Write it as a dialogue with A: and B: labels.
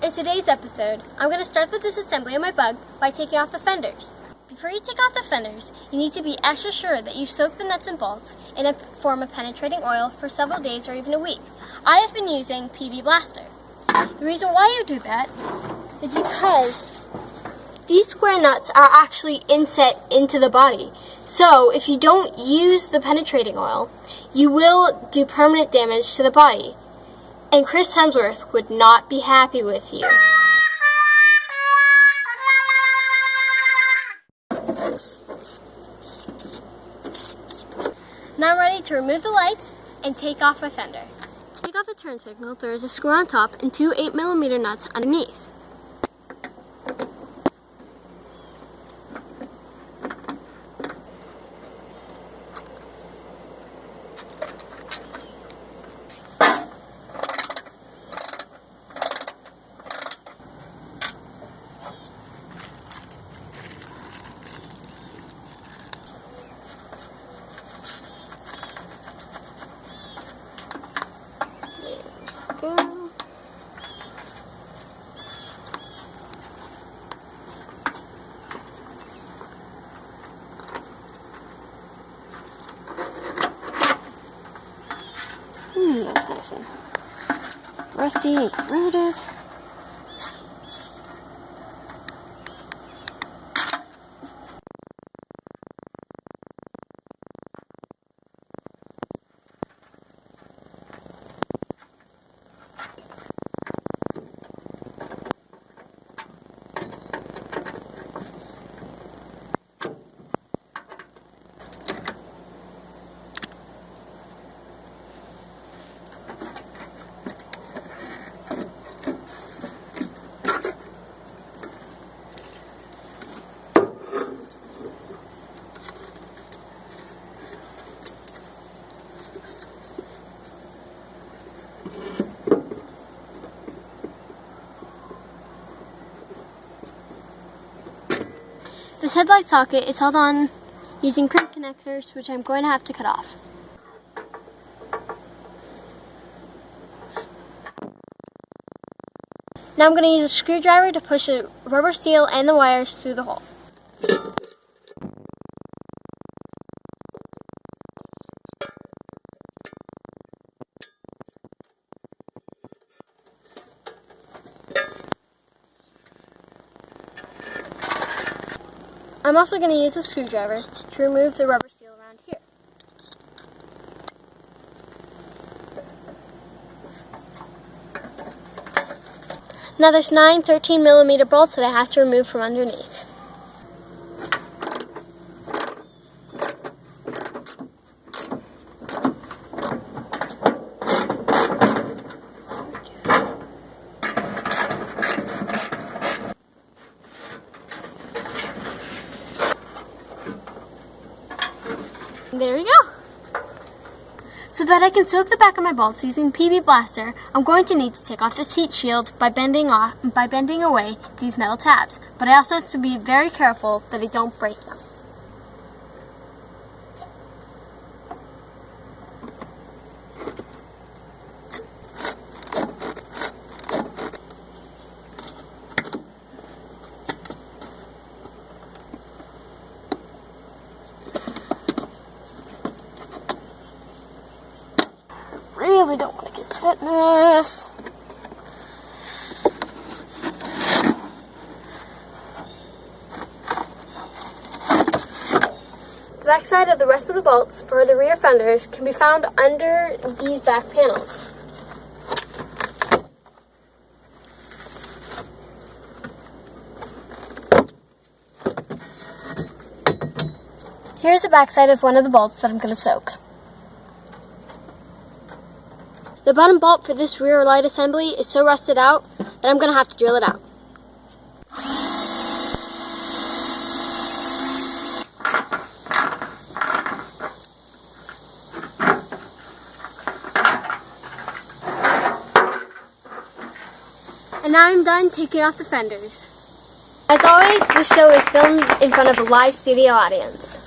A: In today's episode, I'm going to start the disassembly of my bug by taking off the fenders. Before you take off the fenders, you need to be extra sure that you soak the nuts and bolts in a form of penetrating oil for several days or even a week. I have been using PB Blaster. The reason why you do that is because these square nuts are actually inset into the body. So if you don't use the penetrating oil, you will do permanent damage to the body. And Chris Hemsworth would not be happy with you. Now I'm ready to remove the lights and take off my fender. To take off the turn signal, there is a screw on top and two 8mm nuts underneath. That's nice and rusty and corroded. This headlight socket is held on using crimp connectors, which I'm going to have to cut off. Now I'm going to use a screwdriver to push a rubber seal and the wires through the hole. I'm also going to use a screwdriver to remove the rubber seal around here. Now there's 9 13mm bolts that I have to remove from underneath. There we go. So that I can soak the back of my bolts using PB Blaster, I'm going to need to take off this heat shield by bending away these metal tabs. But I also have to be very careful that I don't break them. Really don't want to get tetanus. The back side of the rest of the bolts for the rear fenders can be found under these back panels. Here's the back side of one of the bolts that I'm going to soak. The bottom bolt for this rear light assembly is so rusted out that I'm going to have to drill it out. And now I'm done taking off the fenders. As always, this show is filmed in front of a live studio audience.